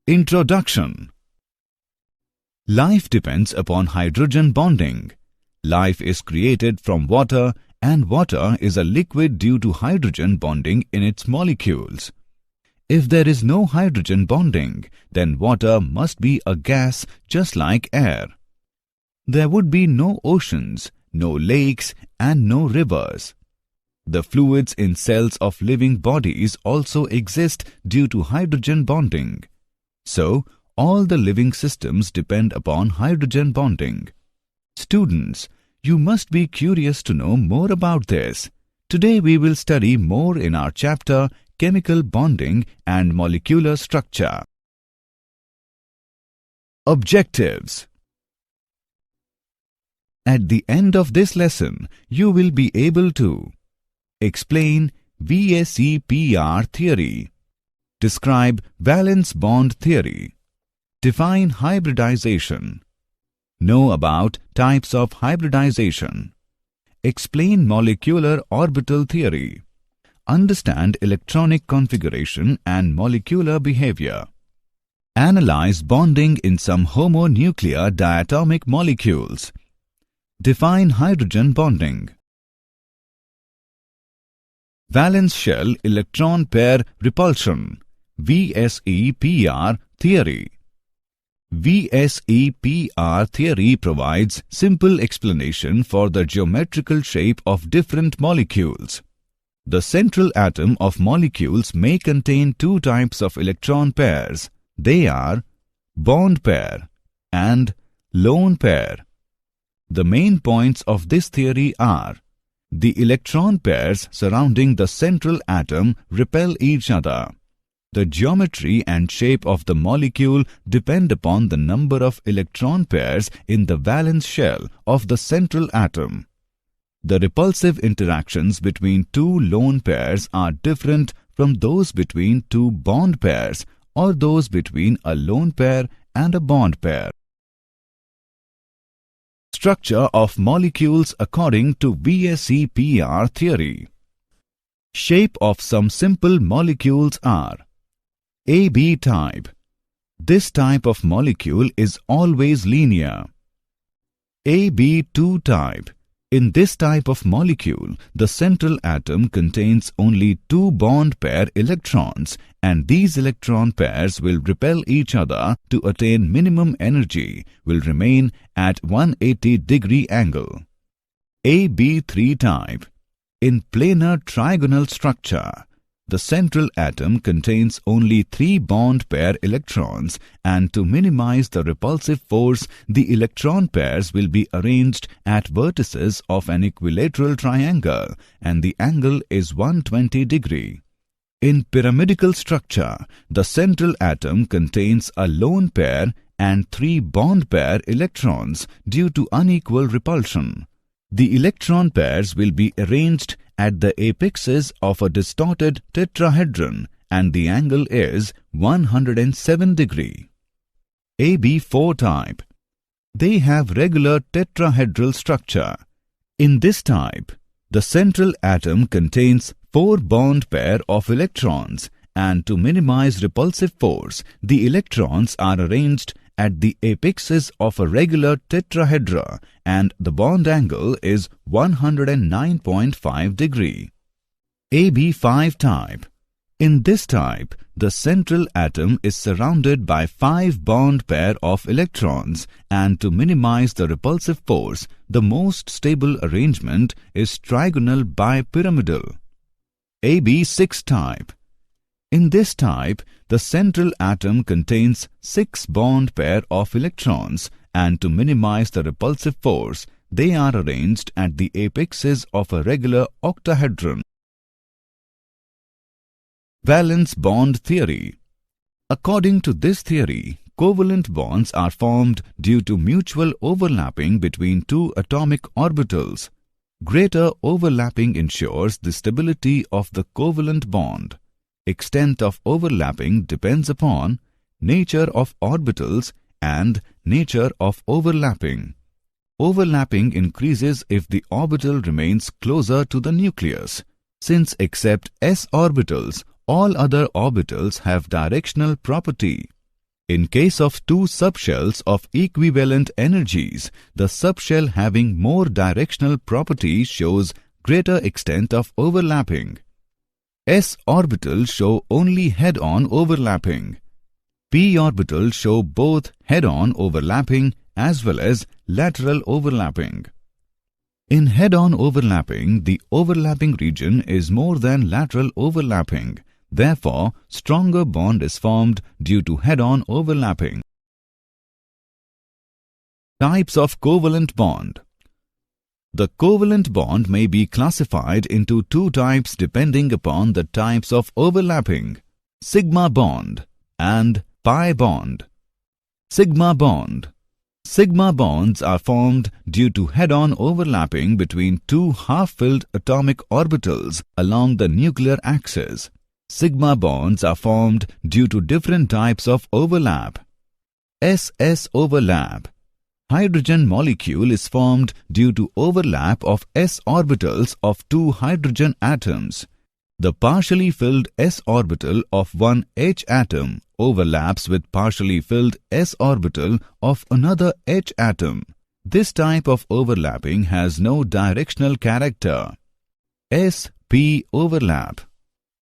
Introduction. Life depends upon hydrogen bonding. Life is created from water, and water is a liquid due to hydrogen bonding in its molecules. If there is no hydrogen bonding, then water must be a gas just like air. There would be no oceans, no lakes, and no rivers. The fluids in cells of living bodies also exist due to hydrogen bonding. So, all the living systems depend upon hydrogen bonding. Students, you must be curious to know more about this. Today we will study more in our chapter Chemical Bonding and Molecular Structure. Objectives. At the end of this lesson, you will be able to explain VSEPR theory, describe valence bond theory, define hybridization, know about types of hybridization, explain molecular orbital theory, understand electronic configuration and molecular behavior, analyze bonding in some homonuclear diatomic molecules, define hydrogen bonding. Valence shell electron pair repulsion, VSEPR theory. VSEPR theory provides simple explanation for the geometrical shape of different molecules. The central atom of molecules may contain two types of electron pairs. They are bond pair and lone pair. The main points of this theory are: the electron pairs surrounding the central atom repel each other. The geometry and shape of the molecule depend upon the number of electron pairs in the valence shell of the central atom. The repulsive interactions between two lone pairs are different from those between two bond pairs or those between a lone pair and a bond pair. Structure of molecules according to VSEPR theory. Shape of some simple molecules are AB type. This type of molecule is always linear. AB2 type. In this type of molecule, the central atom contains only two bond pair electrons, and these electron pairs will repel each other to attain minimum energy, will remain at 180-degree angle. AB3 type. In planar trigonal structure, the central atom contains only three bond pair electrons, and to minimize the repulsive force, the electron pairs will be arranged at vertices of an equilateral triangle, and the angle is 120 degree. In pyramidal structure, the central atom contains a lone pair and three bond pair electrons due to unequal repulsion. The electron pairs will be arranged at the apexes of a distorted tetrahedron, and the angle is 107 degree. AB4 type. They have regular tetrahedral structure. In this type, the central atom contains four bond pair of electrons, and to minimize repulsive force, the electrons are arranged at the apexes of a regular tetrahedra, and the bond angle is 109.5 degree. AB5 type. In this type, the central atom is surrounded by five bond pair of electrons, and to minimize the repulsive force, the most stable arrangement is trigonal bipyramidal. AB6 type. In this type, the central atom contains six bond pair of electrons, and to minimize the repulsive force, they are arranged at the apexes of a regular octahedron. Valence bond theory. According to this theory, covalent bonds are formed due to mutual overlapping between two atomic orbitals. Greater overlapping ensures the stability of the covalent bond. Extent of overlapping depends upon nature of orbitals and nature of overlapping. Overlapping increases if the orbital remains closer to the nucleus. Since except s orbitals, all other orbitals have directional property. In case of two subshells of equivalent energies, the subshell having more directional properties shows greater extent of overlapping. S orbitals show only head-on overlapping. P orbitals show both head-on overlapping as well as lateral overlapping. In head-on overlapping, the overlapping region is more than lateral overlapping. Therefore, stronger bond is formed due to head-on overlapping. Types of covalent bond. The covalent bond may be classified into two types depending upon the types of overlapping: sigma bond and pi bond. Sigma bond. Sigma bonds are formed due to head-on overlapping between two half-filled atomic orbitals along the nuclear axis. Sigma bonds are formed due to different types of overlap. S-S overlap. Hydrogen molecule is formed due to overlap of s orbitals of two hydrogen atoms. The partially filled s orbital of one H atom overlaps with partially filled s orbital of another H atom. This type of overlapping has no directional character. S-P overlap.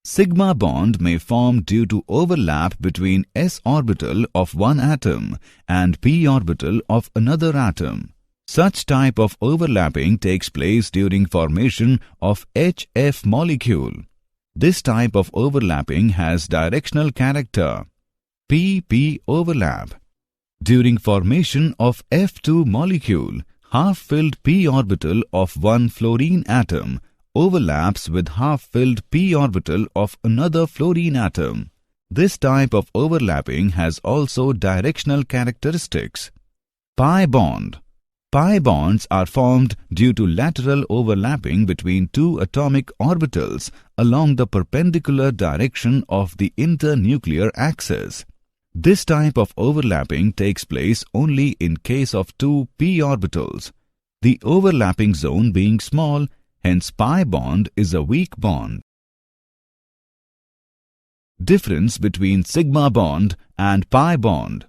Sigma bond may form due to overlap between s orbital of one atom and p orbital of another atom. Such type of overlapping takes place during formation of HF molecule. This type of overlapping has directional character. P-P overlap. During formation of F2 molecule, half-filled p orbital of one fluorine atom overlaps with half-filled p orbital of another fluorine atom. This type of overlapping has also directional characteristics. Pi bond. Pi bonds are formed due to lateral overlapping between two atomic orbitals along the perpendicular direction of the internuclear axis. This type of overlapping takes place only in case of two p orbitals, the overlapping zone being small. Hence, pi bond is a weak bond. Difference between sigma bond and pi bond.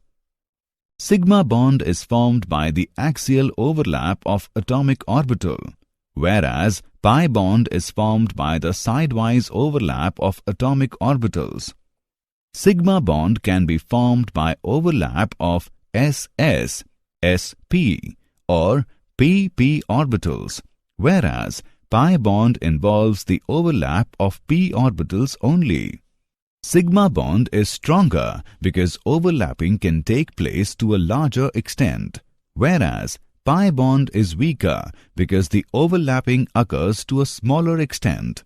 Sigma bond is formed by the axial overlap of atomic orbital, whereas pi bond is formed by the sidewise overlap of atomic orbitals. Sigma bond can be formed by overlap of SS, SP or PP orbitals, whereas pi bond involves the overlap of p orbitals only. Sigma bond is stronger because overlapping can take place to a larger extent, whereas pi bond is weaker because the overlapping occurs to a smaller extent.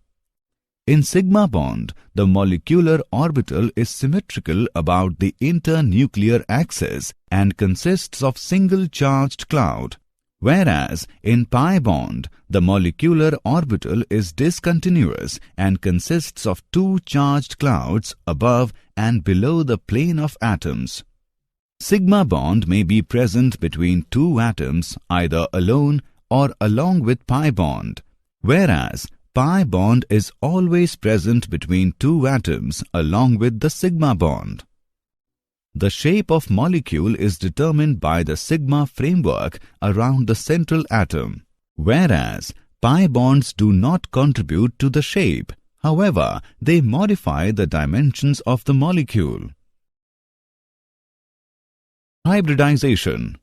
In sigma bond, the molecular orbital is symmetrical about the internuclear axis and consists of single charged cloud, whereas in pi bond, the molecular orbital is discontinuous and consists of two charged clouds above and below the plane of atoms. Sigma bond may be present between two atoms either alone or along with pi bond, whereas pi bond is always present between two atoms along with the sigma bond. The shape of molecule is determined by the sigma framework around the central atom, whereas pi bonds do not contribute to the shape. However, they modify the dimensions of the molecule. Hybridization.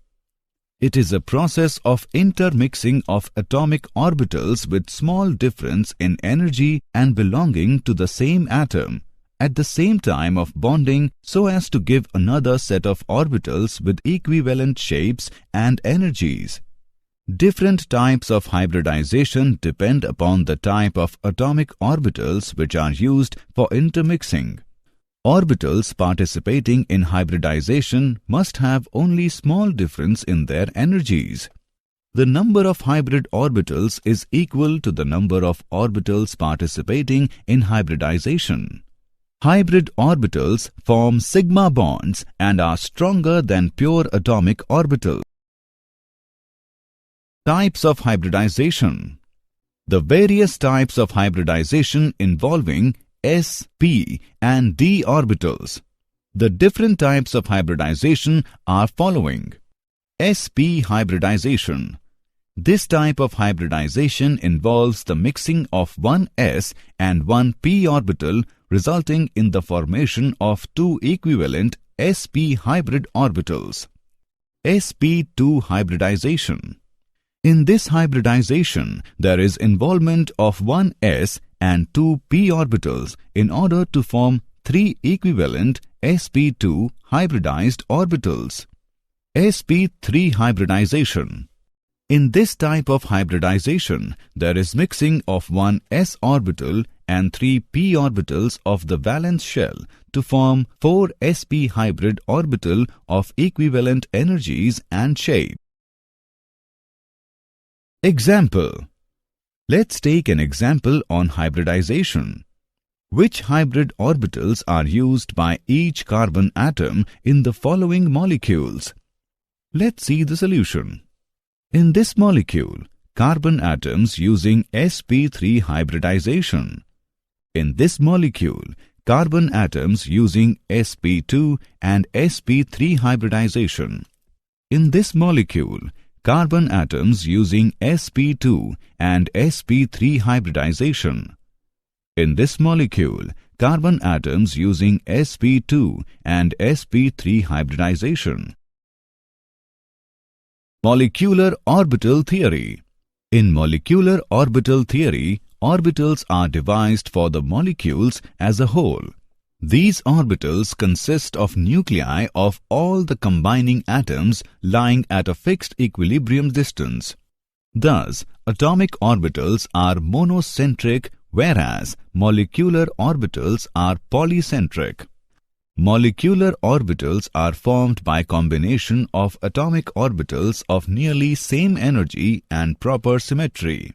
It is a process of intermixing of atomic orbitals with small difference in energy and belonging to the same atom at the same time of bonding so as to give another set of orbitals with equivalent shapes and energies. Different types of hybridization depend upon the type of atomic orbitals which are used for intermixing. Orbitals participating in hybridization must have only small difference in their energies. The number of hybrid orbitals is equal to the number of orbitals participating in hybridization. Hybrid orbitals form sigma bonds and are stronger than pure atomic orbitals. Types of hybridization. The various types of hybridization involving s, p and d orbitals. The different types of hybridization are following. sp hybridization. This type of hybridization involves the mixing of one s and one p orbital, resulting in the formation of two equivalent sp hybrid orbitals. sp2 hybridization. In this hybridization, there is involvement of one s and two p orbitals in order to form three equivalent sp2 hybridized orbitals. sp3 hybridization. In this type of hybridization, there is mixing of one s orbital and three p orbitals of the valence shell to form four sp hybrid orbital of equivalent energies and shape. Example. Let's take an example on hybridization. Which hybrid orbitals are used by each carbon atom in the following molecules? Let's see the solution. In this molecule, carbon atoms using sp3 hybridization. In this molecule, carbon atoms using sp2 and sp3 hybridization. In this molecule, carbon atoms using sp2 and sp3 hybridization. In this molecule, carbon atoms using sp2 and sp3 hybridization. Molecular orbital theory. In molecular orbital theory, orbitals are devised for the molecules as a whole. These orbitals consist of nuclei of all the combining atoms lying at a fixed equilibrium distance. Thus, atomic orbitals are monocentric, whereas molecular orbitals are polycentric. Molecular orbitals are formed by combination of atomic orbitals of nearly same energy and proper symmetry.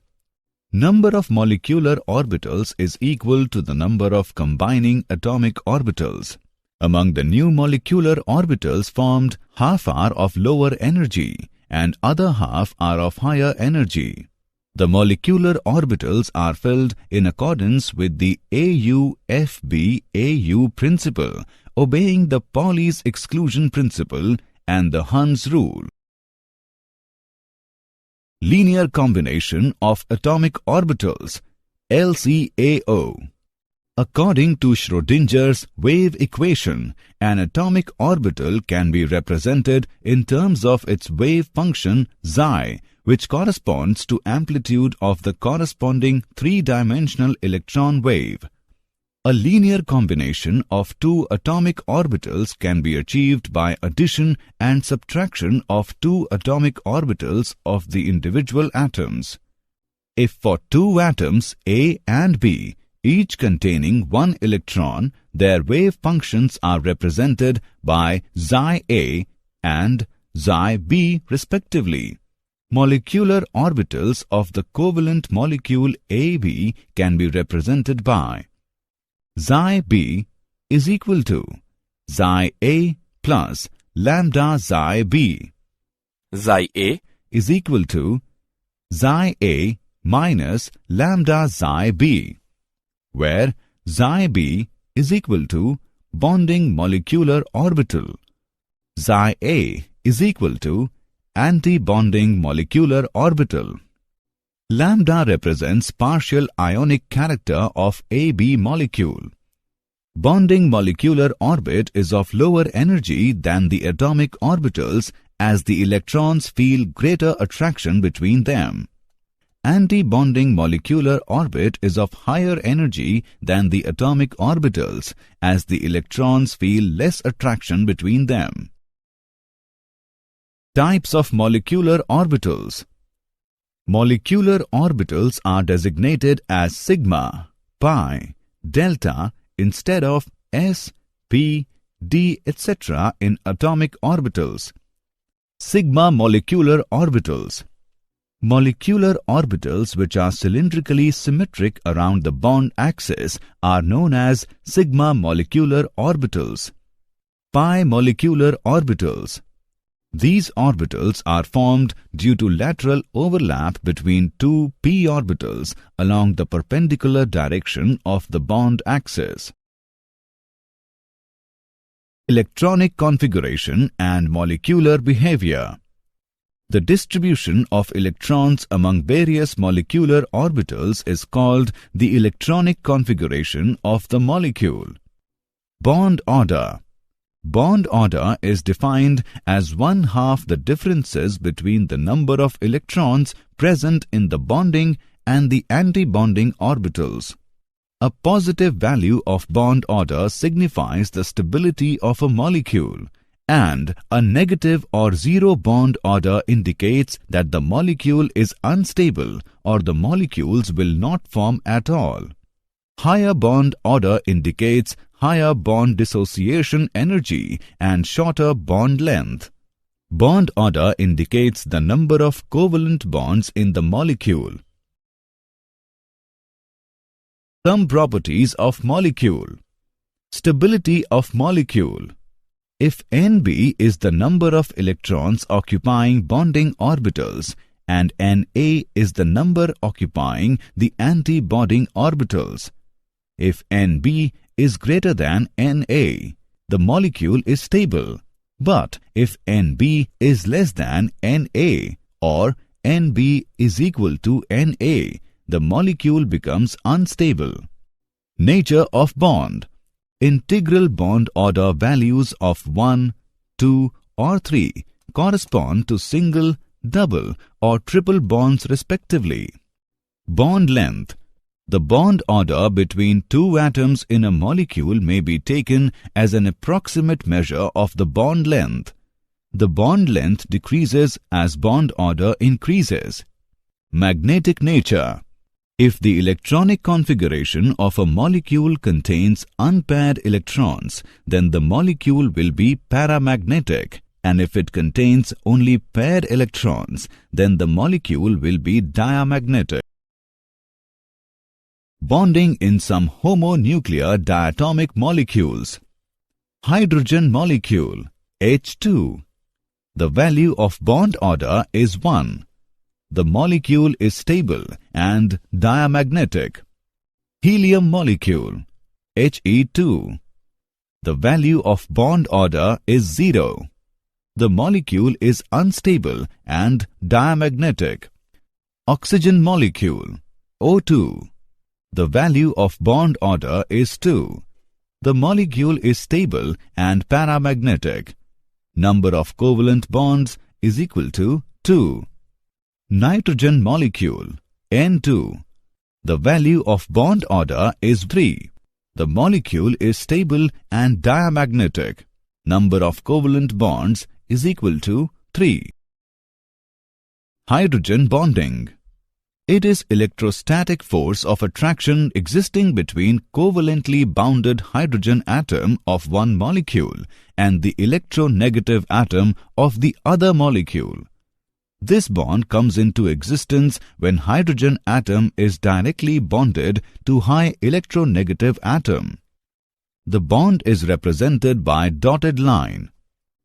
Number of molecular orbitals is equal to the number of combining atomic orbitals. Among the new molecular orbitals formed, half are of lower energy and other half are of higher energy. The molecular orbitals are filled in accordance with the AU-FB-AU principle, obeying the Pauli's exclusion principle and the Hund's rule. Linear combination of atomic orbitals, LCAO. According to Schrödinger's wave equation, an atomic orbital can be represented in terms of its wave function psi, which corresponds to amplitude of the corresponding three-dimensional electron wave. A linear combination of two atomic orbitals can be achieved by addition and subtraction of two atomic orbitals of the individual atoms. If for two atoms A and B, each containing one electron, their wave functions are represented by psi A and psi B respectively. Molecular orbitals of the covalent molecule AB can be represented by psi B is equal to psi A plus lambda psi B. Psi A is equal to psi A minus lambda psi B, where psi B is equal to bonding molecular orbital. Psi A is equal to anti-bonding molecular orbital. Lambda represents partial ionic character of AB molecule. Bonding molecular orbit is of lower energy than the atomic orbitals as the electrons feel greater attraction between them. Anti-bonding molecular orbit is of higher energy than the atomic orbitals as the electrons feel less attraction between them. Types of molecular orbitals. Molecular orbitals are designated as sigma, pi, delta instead of s, p, d, etc. in atomic orbitals. Sigma molecular orbitals. Molecular orbitals which are cylindrically symmetric around the bond axis are known as sigma molecular orbitals. Pi molecular orbitals. These orbitals are formed due to lateral overlap between two p orbitals along the perpendicular direction of the bond axis. Electronic configuration and molecular behavior. The distribution of electrons among various molecular orbitals is called the electronic configuration of the molecule. Bond order. Bond order is defined as 1/2 the differences between the number of electrons present in the bonding and the anti-bonding orbitals. A positive value of bond order signifies the stability of a molecule, and a negative or zero bond order indicates that the molecule is unstable or the molecules will not form at all. Higher bond order indicates higher bond dissociation energy and shorter bond length. Bond order indicates the number of covalent bonds in the molecule. Some properties of molecule. Stability of molecule. If Nb is the number of electrons occupying bonding orbitals and Na is the number occupying the anti-bonding orbitals, if Nb is greater than Na, the molecule is stable. But if Nb is less than Na or Nb is equal to Na, the molecule becomes unstable. Nature of bond. Integral bond order values of 1, 2 or 3 correspond to single, double or triple bonds respectively. Bond length. The bond order between two atoms in a molecule may be taken as an approximate measure of the bond length. The bond length decreases as bond order increases. Magnetic nature. If the electronic configuration of a molecule contains unpaired electrons, then the molecule will be paramagnetic, and if it contains only paired electrons, then the molecule will be diamagnetic. Bonding in some homonuclear diatomic molecules. Hydrogen molecule H2. The value of bond order is 1. The molecule is stable and diamagnetic. Helium molecule He2. The value of bond order is 0. The molecule is unstable and diamagnetic. Oxygen molecule O2. The value of bond order is 2. The molecule is stable and paramagnetic. Number of covalent bonds is equal to 2. Nitrogen molecule N2. The value of bond order is 3. The molecule is stable and diamagnetic. Number of covalent bonds is equal to 3. Hydrogen bonding. It is electrostatic force of attraction existing between covalently bounded hydrogen atom of one molecule and the electronegative atom of the other molecule. This bond comes into existence when hydrogen atom is directly bonded to high electronegative atom. The bond is represented by dotted line.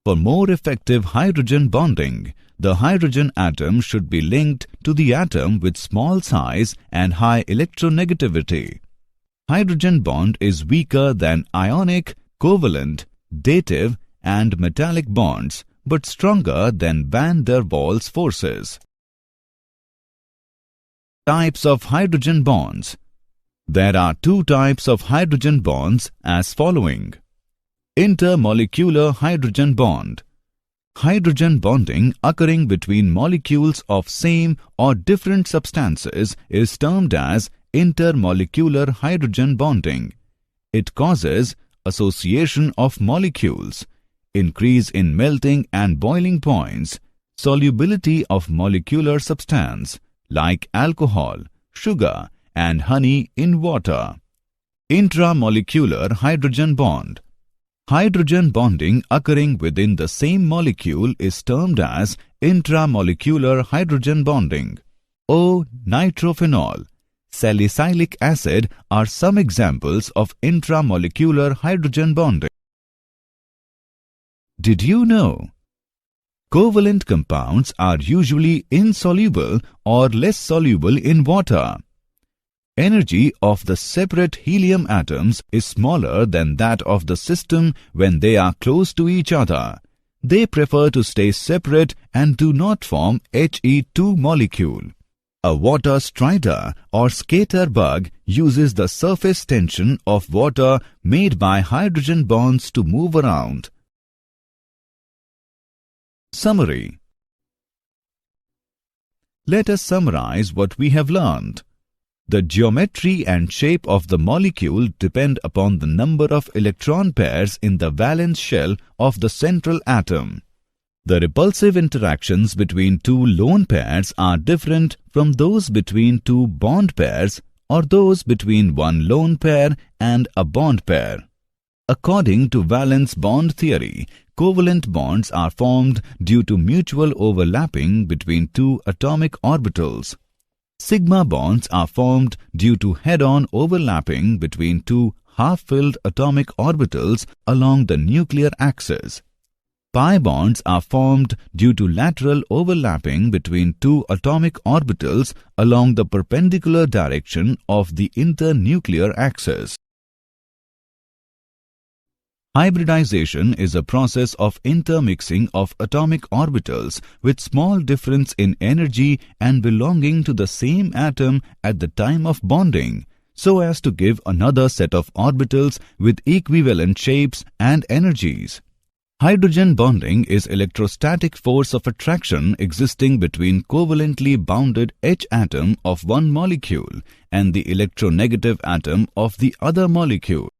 For more effective hydrogen bonding, the hydrogen atom should be linked to the atom with small size and high electronegativity. Hydrogen bond is weaker than ionic, covalent, dative and metallic bonds, but stronger than van der Waals forces. Types of hydrogen bonds. There are two types of hydrogen bonds as following. Intermolecular hydrogen bond. Hydrogen bonding occurring between molecules of same or different substances is termed as intermolecular hydrogen bonding. It causes association of molecules, increase in melting and boiling points, solubility of molecular substance like alcohol, sugar and honey in water. Intramolecular hydrogen bond. Hydrogen bonding occurring within the same molecule is termed as intramolecular hydrogen bonding. O-nitrophenol, salicylic acid are some examples of intramolecular hydrogen bonding. Did you know? Covalent compounds are usually insoluble or less soluble in water. Energy of the separate helium atoms is smaller than that of the system when they are close to each other. They prefer to stay separate and do not form He2 molecule. A water strider or skater bug uses the surface tension of water made by hydrogen bonds to move around. Summary. Let us summarize what we have learned. The geometry and shape of the molecule depend upon the number of electron pairs in the valence shell of the central atom. The repulsive interactions between two lone pairs are different from those between two bond pairs or those between one lone pair and a bond pair. According to Valence bond theory, covalent bonds are formed due to mutual overlapping between two atomic orbitals. Sigma bonds are formed due to head-on overlapping between two half-filled atomic orbitals along the nuclear axis. Pi bonds are formed due to lateral overlapping between two atomic orbitals along the perpendicular direction of the internuclear axis. Hybridization is a process of intermixing of atomic orbitals with small difference in energy and belonging to the same atom at the time of bonding, so as to give another set of orbitals with equivalent shapes and energies. Hydrogen bonding is electrostatic force of attraction existing between covalently bounded H atom of one molecule and the electronegative atom of the other molecule.